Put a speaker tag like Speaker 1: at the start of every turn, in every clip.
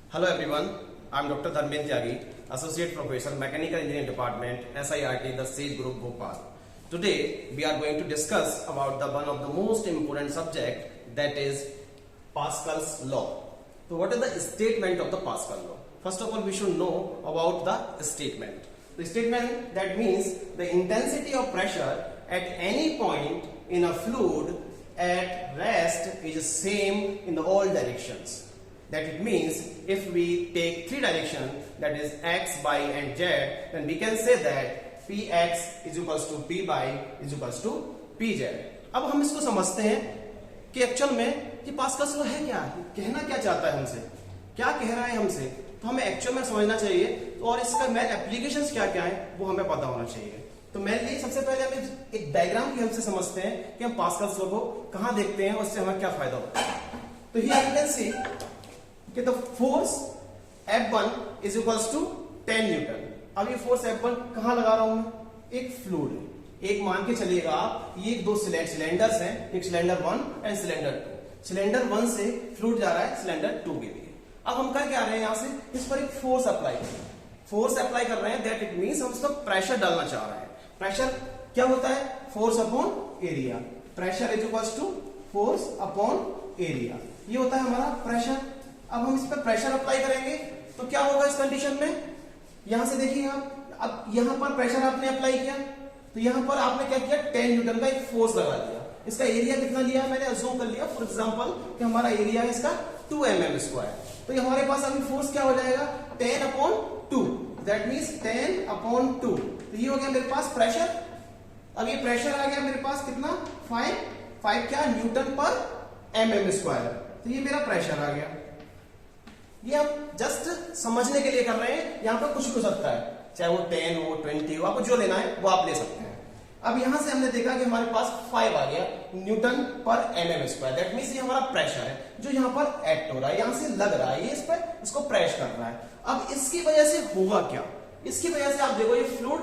Speaker 1: Hello everyone, I am Dr. Dharmendra Tyagi, Associate Professor, Mechanical Engineering Department, SIRT, the Sage Group, Bhopal. Today we are going to discuss about one of the most important subject, that is Pascal's law. So what is the statement of the Pascal law? First of all, we should know about the statement. The statement, that means the intensity of pressure at any point in a fluid at rest is same in the all directions. That it means if we take three directions, that is x, y and z, then we can say that px is equals to py is equals to pz. अब हम इसको समझते हैं कि actual में कि Pascal's law है क्या, कहना क्या चाहता है हमसे, क्या कह रहा है हमसे, तो हमें एक्चुअल में समझना चाहिए और इसका मेन एप्लीकेशंस क्या क्या है वो हमें पता होना चाहिए. तो मेनली सबसे पहले हम एक डायग्राम की हेल्प से समझते हैं कि हम पास्कल्स लॉ को कहां देखते हैं और उससे हमें क्या फायदा होता है. तो हियर यू कैन सी कि the force F1 is equals to 10 newton. अब ये फोर्स F1 कहां लगा रहा हूं मैं, एक फ्लूइड है. एक मान के चलिएगा आप, ये दो सिलेंडर्स हैं, एक सिलेंडर 1 एंड सिलेंडर 2. सिलेंडर 1 से फ्लूइड जा रहा है सिलेंडर 2 के लिए. अब हम कर क्या रहे हैं, यहां से इस पर एक फोर्स अप्लाई कर रहे हैं. फोर्स अप्लाई कर रहे हैं, दैट इट मींस हम इसका प्रेशर डालना चाह रहे हैं. प्रेशर क्या होता है, force upon area. Pressure is equals to force upon area, ये होता है हमारा प्रेशर. अब हम इस पर प्रेशर अप्लाई करेंगे तो क्या होगा इस कंडीशन में, यहां से देखिए आप, अब यहां पर प्रेशर आपने अप्लाई किया तो यहां पर आपने क्या किया, 10 न्यूटन का एक फोर्स लगा दिया. इसका एरिया कितना लिया मैंने अज्यूम कर लिया फॉर एग्जांपल कि हमारा एरिया है इसका 2 mm². तो ये हमारे पास अभी फोर्स क्या हो जाएगा, 10/2. That means 10/2. तो ये हो गया मेरे पास प्रेशर. अब ये प्रेशर आ गया मेरे पास कितना, 5 क्या न्यूटन पर mm². तो ये मेरा प्रेशर आ गया. ये आप जस्ट समझने के लिए कर रहे हैं, यहां पर कुछ भी हो सकता है, चाहे वो 10 हो 20 हो, आपको जो लेना है वो आप ले सकते हैं. अब यहां से हमने देखा कि हमारे पास 5 आ गया न्यूटन पर mm². दैट मींस ये हमारा प्रेशर है जो यहां पर एक्ट हो रहा है, यहां से लग रहा है, ये इस पर इसको प्रेस कर रहा है. अब इसकी वजह से होगा क्या, इसकी वजह से आप देखो ये फ्लूइड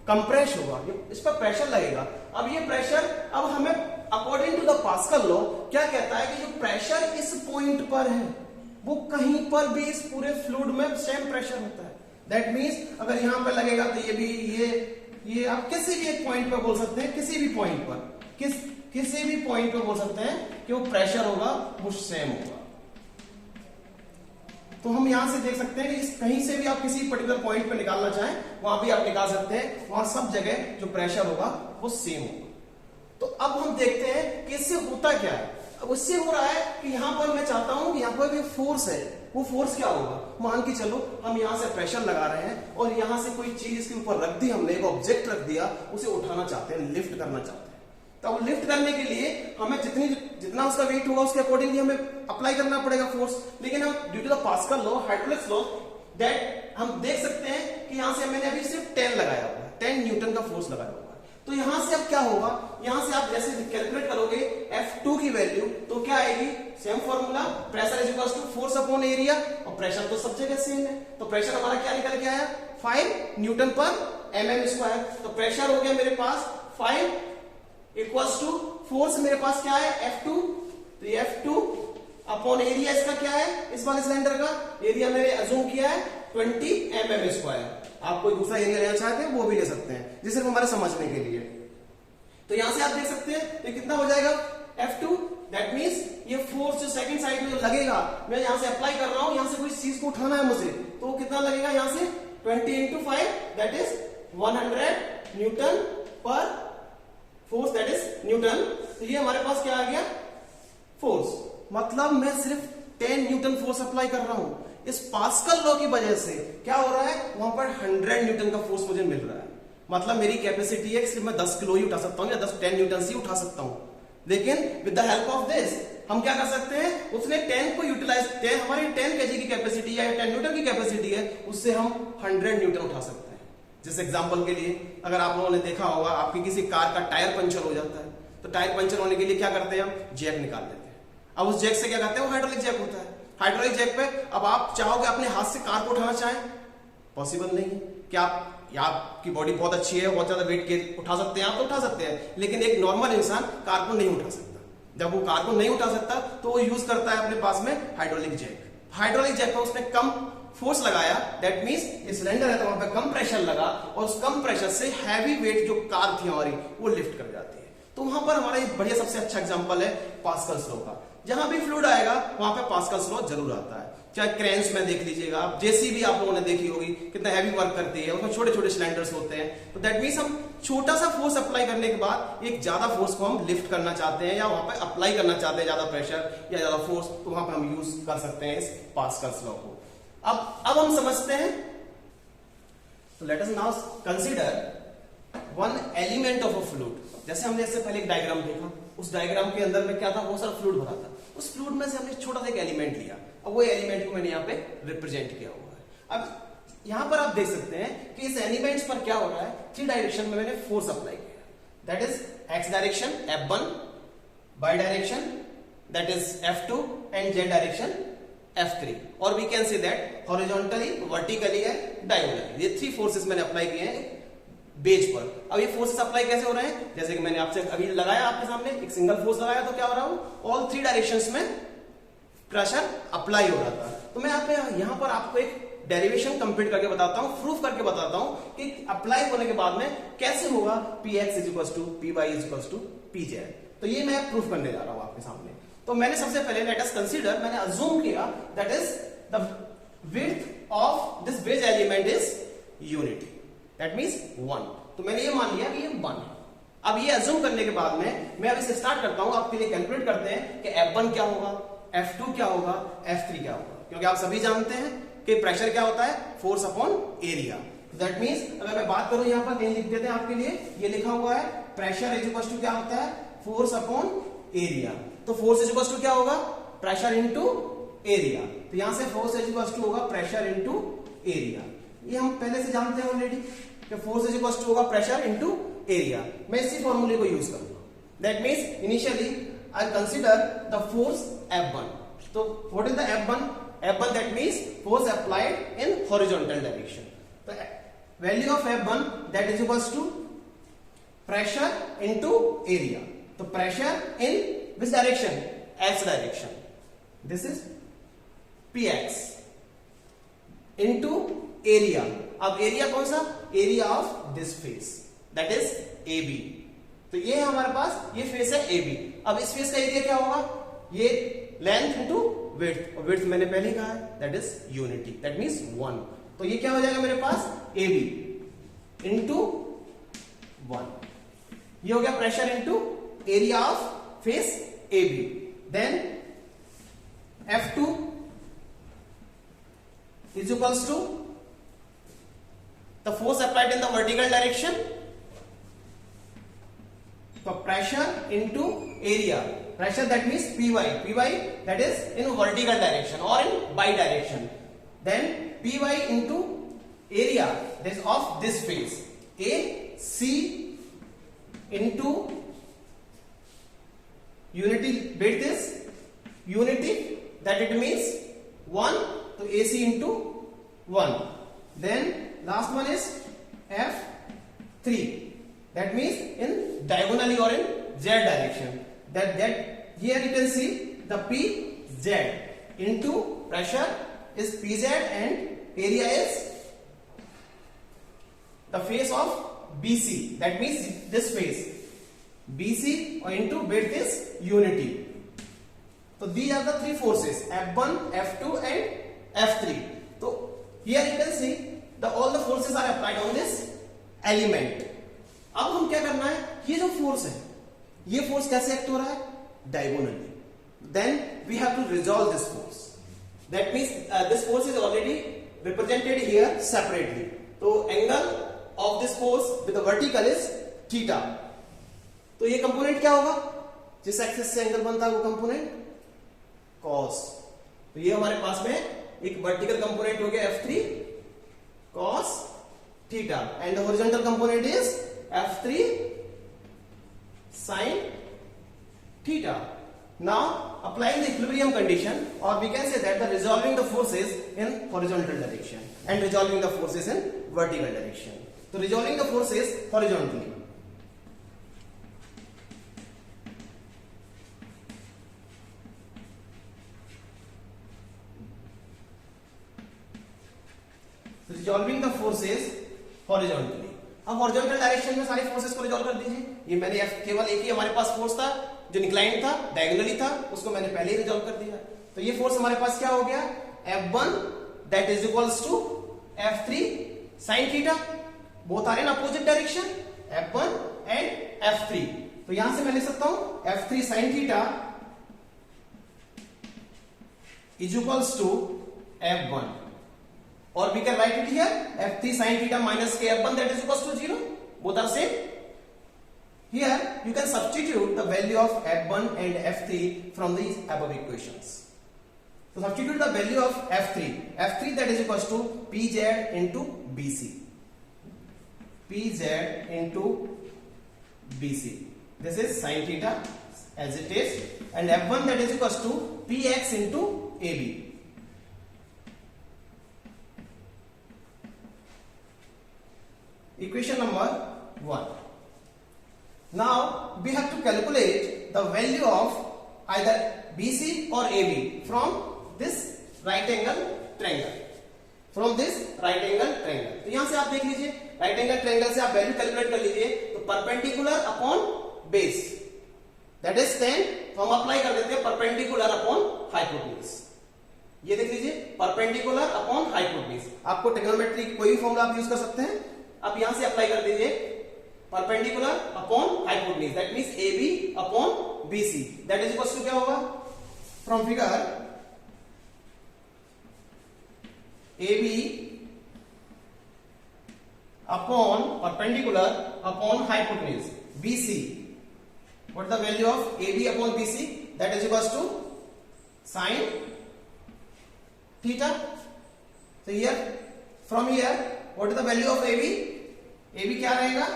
Speaker 1: कंप्रेस होगा, इस पर प्रेशर लगेगा. अब ये प्रेशर, अब हमें according to the Pascal law क्या कहता है कि जो प्रेशर इस पॉइंट पर है वो कहीं पर भी इस पूरे फ्लूइड में सेम प्रेशर होता है. दैट मींस अगर यहां पर लगेगा तो ये भी, ये आप किसी भी एक पॉइंट पर बोल सकते हैं, किसी भी पॉइंट पर, किसी भी पॉइंट पर बोल सकते हैं कि वो प्रेशर होगा वो सेम होगा. तो हम यहां से देख सकते हैं कि कहीं से भी आप किसी पर्टिकुलर पॉइंट पर निकालना चाहें वहां भी आप निकाल सकते हैं, वहां सब जगह जो प्रेशर होगा वो सेम होगा. तो अब हम देखते हैं कि इससे होता क्या है. अब उससे हो रहा है कि यहां पर मैं चाहता हूं कि यहां पर भी फोर्स है, वो फोर्स क्या होगा, मान के चलो हम यहां से प्रेशर लगा रहे हैं और यहां से कोई चीज इसके ऊपर रख दी, हमने एक ऑब्जेक्ट रख दिया, उसे उठाना चाहते हैं, लिफ्ट करना चाहते हैं. तो अब लिफ्ट करने के लिए हमें जितना उसका वेट होगा उसके अकॉर्डिंगली हमें अप्लाई करना पड़ेगा फोर्स. लेकिन हम due to the Pascal law, hydraulics law, that हम देख सकते हैं कि यहां से मैंने अभी सिर्फ 10 लगाया हुआ है, 10 न्यूटन का फोर्स लगाया हुआ है. तो यहां से अब क्या होगा, यहां से आप जैसे कैलकुलेट करोगे F2 की वैल्यू तो क्या आएगी, same formula, pressure is equals to force upon area, और प्रेशर तो सब जगह सेम है. तो प्रेशर हमारा क्या निकल के आया, 5 न्यूटन पर mm². तो प्रेशर हो गया मेरे पास 5 इक्वल्स टू फोर्स मेरे पास क्या है F2. तो ये F2 अपॉन एरिया इसका क्या है, इस वाले सिलेंडर का एरिया मैंने अज्यूम किया है 20 mm². आप कोई दूसरा एरिया लेना चाहते हैं वो भी ले सकते हैं, जिसे हमारे समझने के लिए. तो यहां से आप देख सकते हैं ये कितना हो जाएगा F2. दैट मींस ये फोर्स जो सेकंड साइड में जो लगेगा, मैं यहां से अप्लाई कर रहा हूं, यहां से कोई चीज को उठाना है मुझे, तो वो कितना लगेगा, यहां से 20 × 5 दैट इज 100 न्यूटन पर फोर्स, दैट इज न्यूटन. तो ये हमारे पास क्या आ गया, फोर्स. मतलब मैं सिर्फ 10 न्यूटन फोर्स अप्लाई कर रहा हूं. इस पास्कल लॉ की वजह से क्या हो रहा है, वहां पर 100 न्यूटन का फोर्स मुझे मिल रहा है. मतलब मेरी कैपेसिटी है सिर्फ मैं 10 किलो ही उठा सकता हूं या 10 न्यूटन से उठा सकता हूं. लेकिन with the help of this हम क्या कर सकते हैं, उसने 10 को यूटिलाइज, हमारी 10 kg की कैपेसिटी है, 10 न्यूटन की कैपेसिटी है, उससे हम 100 न्यूटन उठा सकते हैं. जिस एग्जाम्पल के लिए, अगर आप लोगों ने देखा होगा आपकी किसी कार का टायर पंचर हो जाता है, तो टायर पंचर होने के लिए क्या करते हैं, हम जैक निकाल लेते हैं. अब उस जैक से क्या करते हैं, वो हाइड्रोलिक जैक होता है. हाइड्रोलिक जैक पे अब आप चाहोगे अपने हाथ से कार को उठाना चाहें, पॉसिबल नहीं है. क्या आपकी बॉडी बहुत अच्छी है, बहुत ज्यादा वेट के उठा सकते हैं आप, तो उठा सकते हैं, लेकिन एक नॉर्मल इंसान कार को नहीं उठा सकता. जब वो कार को नहीं उठा सकता तो वो यूज करता है अपने पास में हाइड्रोलिक जैक. हाइड्रोलिक जैक पर उसने कम फोर्स लगाया, दैट मींस ये सिलेंडर है तो वहां पे कम प्रेशर लगा और उस कम प्रेशर से हैवी वेट जो कार थी हमारी वो लिफ्ट कर जाती है। तो वहां पर हमारा एक बढ़िया सबसे अच्छा एग्जांपल है पास्कल्स लॉ का। जहां भी फ्लूइड आएगा वहां पे पास्कल्स लॉ जरूर आता है। चाहे क्रेन्स में देख लीजिएगा आप, जेसीबी आप लोगों ने देखी होगी कितना हैवी वर्क करती है, उसमें छोटे छोटे सिलेंडर्स होते हैं। तो दैट मींस हम छोटा सा फोर्स अप्लाई करने के बाद एक ज्यादा फोर्स को हम लिफ्ट करना चाहते हैं या वहां पे अप्लाई करना चाहते हैं ज्यादा प्रेशर या ज्यादा फोर्स, तो वहां पे हम यूज कर सकते हैं इस पास्कल्स लॉ को। अब हम समझते हैं, तो let us now consider one element of a fluid. जैसे हमने इससे पहले एक डायग्राम देखा, उस डायग्राम के अंदर में क्या था, बहुत सारा फ्लूइड भरा था। उस फ्लूइड में से हमने छोटा सा एक एलिमेंट लिया, अब वो एलिमेंट को मैंने यहाँ पे रिप्रेजेंट किया हुआ है। अब यहां पर आप देख सकते हैं कि इस एलिमेंट्स पर क्या हो रहा है, 3 डायरेक्शन में मैंने फोर्स अप्लाई किया, that is x direction F1, y direction that is F2 and z direction F3, और we can see that horizontally, vertically and diagonally. ये 3 फोर्सेस मैंने अप्लाई किए हैं बेज पर। अब ये फोर्सेस अप्लाई कैसे हो रहे हैं, जैसे कि मैंने आपसे अभी लगाया आपके सामने एक सिंगल फोर्स लगाया तो क्या हो रहा है, ऑल 3 डायरेक्शंस में प्रेशर अप्लाई हो रहा था। तो मैं यहां पर आपको एक डेरिवेशन कंप्लीट करके बताता हूं, प्रूफ करके बताता हूं कि अप्लाई होने के बाद में कैसे होगा Px = Py = Pz। तो ये मैं प्रूफ करने जा रहा हूं आपके सामने। तो मैंने सबसे पहले लेट अस कंसीडर, मैंने अज्यूम किया that is the width of this base element is unity, that means 1। तो मैंने ये मान लिया कि ये 1 है। अब ये अज्यूम करने के बाद में मैं अब इसे स्टार्ट करता हूं, आपके लिए कैलकुलेट करते हैं कि F1 क्या होगा, F2 क्या होगा, F3 क्या होगा, क्योंकि आप सभी जानते हैं कि प्रेशर क्या होता है, force upon area. That means अगर मैं बात करूं, यहां पर कहीं लिख देते हैं आपके लिए, ये लिखा हुआ है प्रेशर इक्वल्स टू क्या होता है, फोर्स अपॉन एरिया। तो फोर्स इक्वल्स टू क्या होगा, प्रेशर इनटू एरिया। तो यहां से फोर्स इक्वल्स टू होगा प्रेशर इनटू एरिया। ये हम पहले से जानते हैं ऑलरेडी कि फोर्स इक्वल्स टू होगा प्रेशर इनटू एरिया। मैं इसी फॉर्मूले को यूज करूंगा। That means initially I consider the force F1. So what is the F1? F1 that means force applied in horizontal direction. The value of F1 that is equals to pressure into area. So pressure in which direction? X direction. This is Px into area. अब area कौन सा? Area of this face. That is AB. तो ये है हमारे पास, ये face है AB। अब इस फेस का एरिया क्या होगा, ये लेंथ इनटू विड्थ, और विड्थ मैंने पहले ही कहा है that is unity, that means 1। तो ये क्या हो जाएगा मेरे पास, AB इनटू 1। ये हो गया pressure into area of face AB। Then F2 is equals to the force applied in the vertical direction, तो pressure into area, pressure that means Py that is in vertical direction or in bi-direction, then Py into area that is of this face, AC into unity, width is unity, that it means 1, so AC into 1, then last one is F3, that means in diagonally or in z direction, that here you can see the Pz into pressure is Pz and area is the face of BC, that means this face BC, or into width is unity. So these are the 3 forces F1, F2 and F3. So here you can see all the forces are applied on this element. अब हम क्या करना है, ये जो force है, ये force कैसे एक्ट हो रहा है, diagonally. Then we have to resolve this force, that means this force is already represented here separately. तो angle of this force with the vertical is theta. तो ये कंपोनेंट क्या होगा, जिस एक्सिस से एंगल बनता है वो कंपोनेंट कॉस। तो ये हमारे पास में एक वर्टिकल कंपोनेंट हो गया F3 cos theta, and the horizontal component is F3 sin theta. Now applying the equilibrium condition, or we can say that the resolving the forces in horizontal direction and resolving the forces in vertical direction. So resolving the forces horizontally. Resolving the forces horizontally. अब horizontal direction में सारी forces को resolve कर दीजिए। ये मैंने केवल एक ही हमारे पास फोर्स था जो इंक्लाइंड था, डायगोनली था, उसको मैंने पहले ही रिजॉल्व कर दिया। तो ये फोर्स हमारे पास क्या हो गया, F1 that is equals to F3 sin theta, both are in opposite direction, F1 and F3। तो यहां से मैं लिख सकता हूं F3 sin theta is equals to F1, और we can write it here F3 sin theta minus k F1 that is equals to 0, both are same. Here you can substitute the value of F1 and F3 from these above equations. So substitute the value of F3 that is equals to Pz into BC, Pz into BC, this is sin theta as it is, and F1 that is equals to Px into AB. Equation number 1. Now we have to calculate the value of either BC or AB from this right angle triangle. From this right angle triangle. तो यहां से आप देख लीजिए, right angle triangle से आप value calculate कर लीजिए। तो perpendicular upon base that is 10, तो हम अप्लाई कर देते हैं परपेंडिकुलर अपॉन हाइपोटेन्यूज। ये देख लीजिए, परपेंडिकुलर अपॉन हाइपोटेन्यूज। आपको ट्रिग्नोमेट्री की कोई भी फॉर्मूला आप यूज कर सकते हैं। आप यहां से अप्लाई कर दीजिए perpendicular upon hypotenuse, that means AB upon BC, that is equals to क्या होगा, from figure AB upon perpendicular upon hypotenuse BC, what is the value of AB upon BC, that is equals to sin theta. So here from here what is the value of AB? AB क्या रहेगा,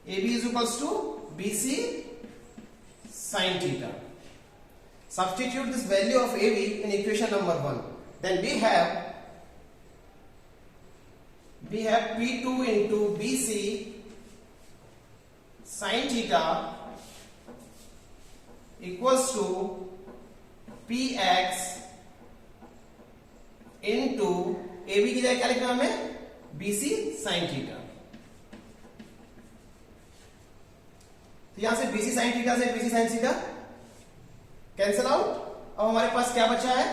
Speaker 1: AB is equals to BC sin theta. Substitute this value of AB in equation number 1. Then we have P2 into BC sin theta equals to Px into AB की जगह क्या लिखना है हमें, BC sin theta. तो यहां से BC sin theta से BC sin theta cancel out. अब हमारे पास क्या बचा है,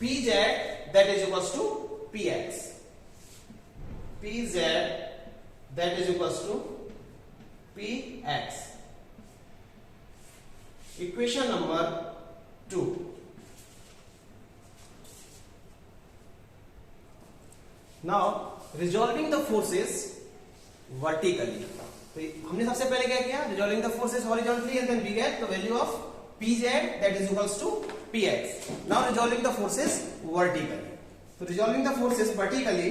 Speaker 1: Pz that is equals to Px, Pz that is equals to Px. Equation number 2. Now resolving the forces vertically. तो हमने सबसे पहले क्या किया, resolving the forces horizontally and then we get the value of Pz that is equals to Px. Now resolving the forces vertically. So resolving the forces vertically,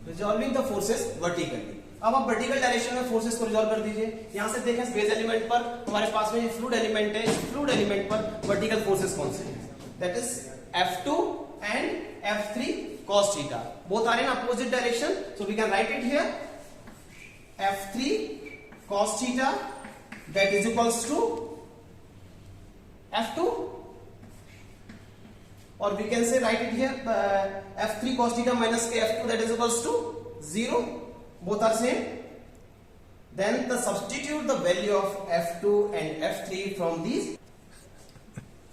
Speaker 1: resolving the forces vertically. अब आप vertical direction में forces को resolve कर दीजिए। यहां से देखें base element पर हमारे पास में फ्लूइड एलिमेंट है, इस फ्लूइड एलिमेंट पर वर्टिकल फोर्सेस कौन से हैं, that is F2 and F3 cos theta, both are in opposite direction, so we can write it here F3 cos theta that is equals to F2, or we can say write it here F3 cos theta minus k F2 that is equals to 0, both are same. Then the substitute the value of F2 and F3 from these.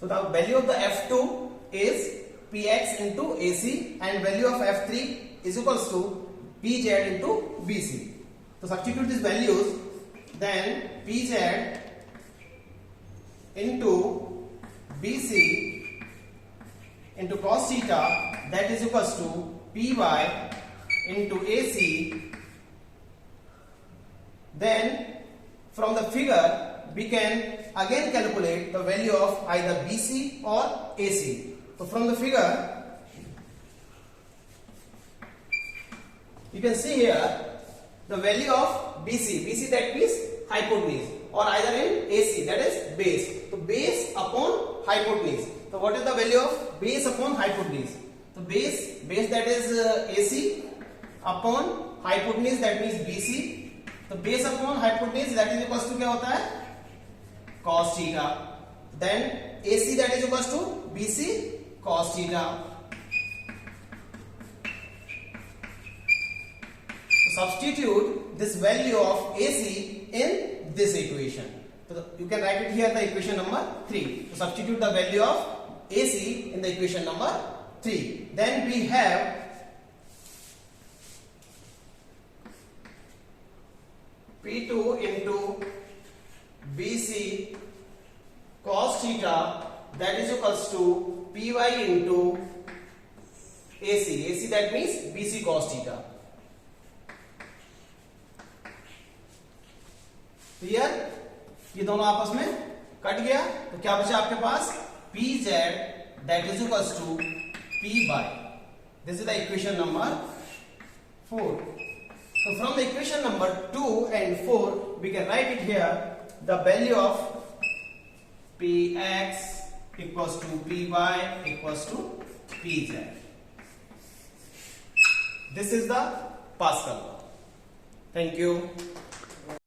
Speaker 1: So the value of the F2 is Px into AC and value of F3 is equals to Pz into BC. So substitute these values, then Pz into BC into cos theta that is equals to Py into AC. Then from the figure we can again calculate the value of either BC or AC. So from the figure you can see here the value of BC that means hypotenuse, or either in AC that is base. So base upon hypotenuse. So what is the value of base upon hypotenuse? So base that is AC upon hypotenuse that means BC, तो base upon hypotenuse that is equals to क्या होता है cos theta, then AC that is equals to BC cos theta. Substitute this value of AC in this equation. So you can write it here the equation number 3. So substitute the value of AC in the equation number 3. Then we have P2 into BC cos theta that is equals to PY into AC. AC that means BC cos theta. Clear? ये दोनों आपस में cut गया तो क्या बचा आपके पास PZ that is equals to P by. This is the equation number 4. So from the equation number 2 and 4 we can write it here the value of Px equals to Py equals to Pz. This is the Pascal law. Thank you.